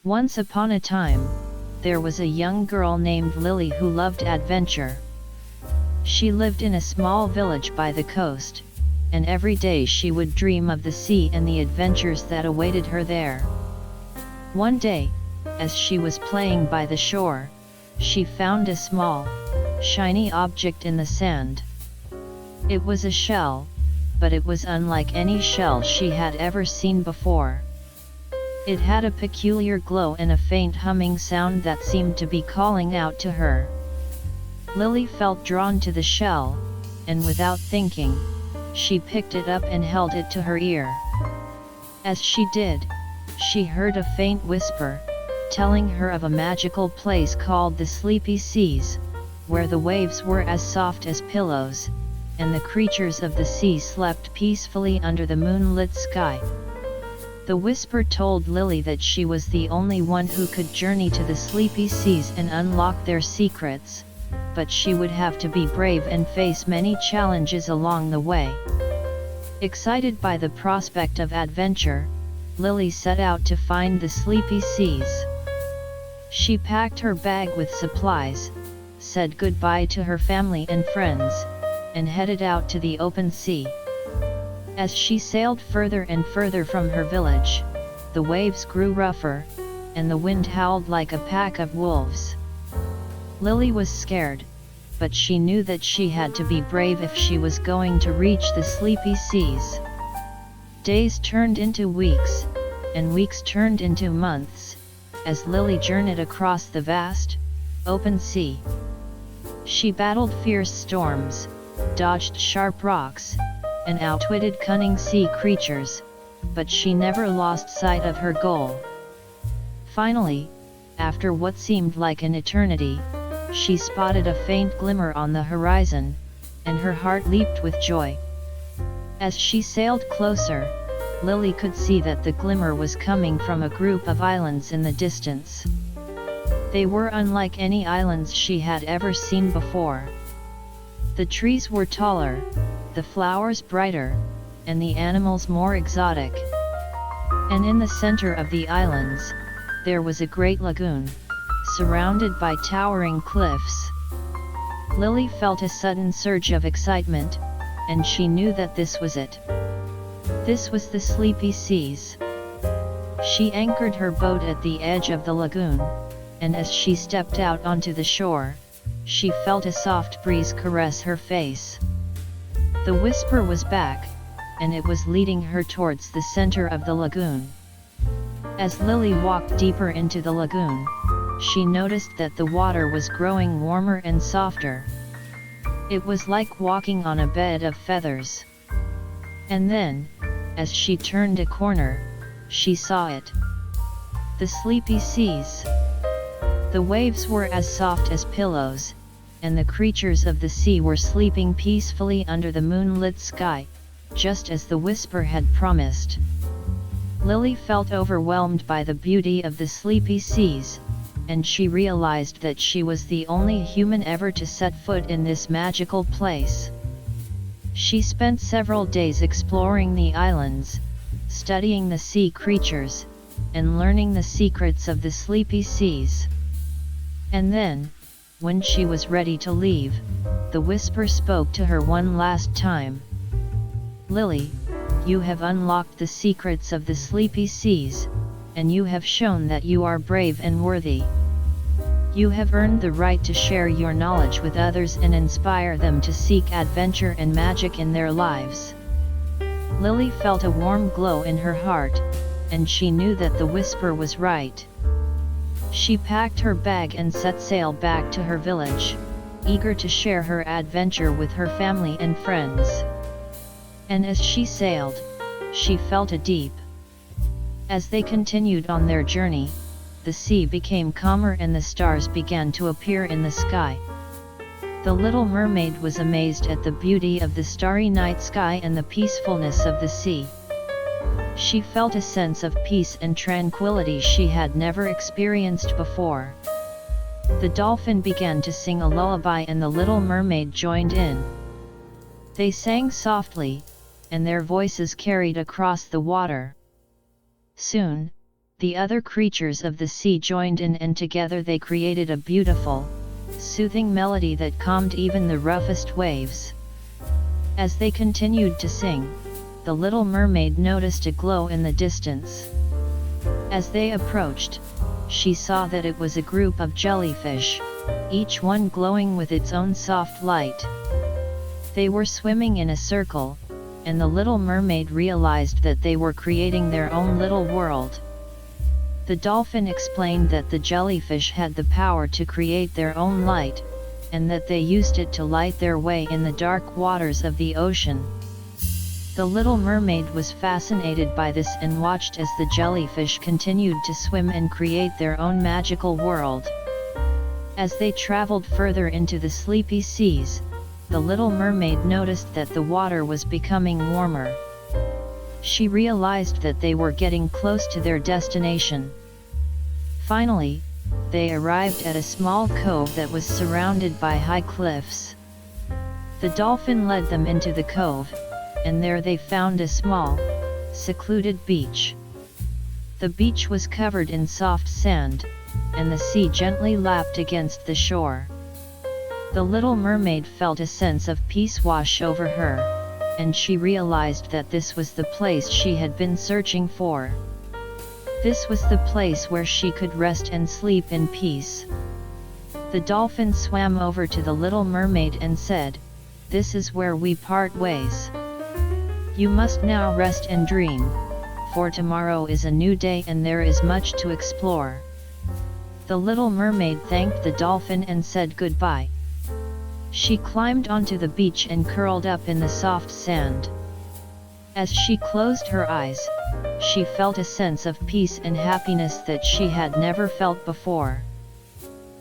Once upon a time, there was a young girl named Lily who loved adventure. She lived in a small village by the coast, and every day she would dream of the sea and the adventures that awaited her there. One day, as she was playing by the shore, she found a small, shiny object in the sand. It was a shell, but it was unlike any shell she had ever seen before. It had a peculiar glow and a faint humming sound that seemed to be calling out to her. Lily felt drawn to the shell, and without thinking, she picked it up and held it to her ear. As she did, she heard a faint whisper, telling her of a magical place called the Sleepy Seas, where the waves were as soft as pillows, and the creatures of the sea slept peacefully under the moonlit sky. The whisper told Lily that she was the only one who could journey to the Sleepy Seas and unlock their secrets, but she would have to be brave and face many challenges along the way. Excited by the prospect of adventure, Lily set out to find the Sleepy Seas. She packed her bag with supplies, said goodbye to her family and friends, and headed out to the open sea. As she sailed further and further from her village, the waves grew rougher, and the wind howled like a pack of wolves. Lily was scared, but she knew that she had to be brave if she was going to reach the Sleepy Seas. Days turned into weeks, and weeks turned into months, as Lily journeyed across the vast, open sea. She battled fierce storms, dodged sharp rocks, and outwitted cunning sea creatures, but she never lost sight of her goal. Finally, after what seemed like an eternity, she spotted a faint glimmer on the horizon, and her heart leaped with joy. As she sailed closer, Lily could see that the glimmer was coming from a group of islands in the distance. They were unlike any islands she had ever seen before. The trees were taller, the flowers brighter, and the animals more exotic. And in the center of the islands, there was a great lagoon, surrounded by towering cliffs. Lily felt a sudden surge of excitement, and she knew that this was it. This was the Sleepy Seas. She anchored her boat at the edge of the lagoon, and as she stepped out onto the shore, she felt a soft breeze caress her face. The whisper was back, and it was leading her towards the center of the lagoon. As Lily walked deeper into the lagoon, she noticed that the water was growing warmer and softer. It was like walking on a bed of feathers. And then, as she turned a corner, she saw it. The Sleepy Seas. The waves were as soft as pillows, and the creatures of the sea were sleeping peacefully under the moonlit sky, just as the whisper had promised. Lily felt overwhelmed by the beauty of the Sleepy Seas, and she realized that she was the only human ever to set foot in this magical place. She spent several days exploring the islands, studying the sea creatures, and learning the secrets of the Sleepy Seas. And then, when she was ready to leave, the whisper spoke to her one last time. Lily, you have unlocked the secrets of the Sleepy Seas, and you have shown that you are brave and worthy. You have earned the right to share your knowledge with others and inspire them to seek adventure and magic in their lives. Lily felt a warm glow in her heart, and she knew that the whisper was right. She packed her bag and set sail back to her village, eager to share her adventure with her family and friends. And as she sailed, she felt a deep. As they continued on their journey, the sea became calmer and the stars began to appear in the sky. The little mermaid was amazed at the beauty of the starry night sky and the peacefulness of the sea. She felt a sense of peace and tranquility she had never experienced before. The dolphin began to sing a lullaby and the little mermaid joined in. They sang softly, and their voices carried across the water. Soon, the other creatures of the sea joined in, and together they created a beautiful, soothing melody that calmed even the roughest waves. As they continued to sing, the little mermaid noticed a glow in the distance. As they approached, she saw that it was a group of jellyfish, each one glowing with its own soft light. They were swimming in a circle, and the little mermaid realized that they were creating their own little world. The dolphin explained that the jellyfish had the power to create their own light, and that they used it to light their way in the dark waters of the ocean. The little mermaid was fascinated by this and watched as the jellyfish continued to swim and create their own magical world. As they traveled further into the sleepy seas, the little mermaid noticed that the water was becoming warmer. She realized that they were getting close to their destination. Finally, they arrived at a small cove that was surrounded by high cliffs. The dolphin led them into the cove, and there they found a small, secluded beach. The beach was covered in soft sand, and the sea gently lapped against the shore. The little mermaid felt a sense of peace wash over her, and she realized that this was the place she had been searching for. This was the place where she could rest and sleep in peace. The dolphin swam over to the little mermaid and said, "This is where we part ways. You must now rest and dream, for tomorrow is a new day and there is much to explore." The little mermaid thanked the dolphin and said goodbye. She climbed onto the beach and curled up in the soft sand. As she closed her eyes, she felt a sense of peace and happiness that she had never felt before.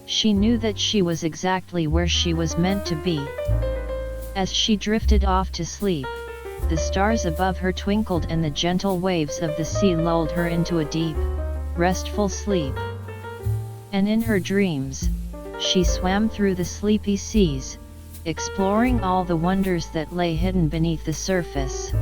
She knew that she was exactly where she was meant to be. As she drifted off to sleep, the stars above her twinkled and the gentle waves of the sea lulled her into a deep, restful sleep. And in her dreams, she swam through the sleepy seas, exploring all the wonders that lay hidden beneath the surface.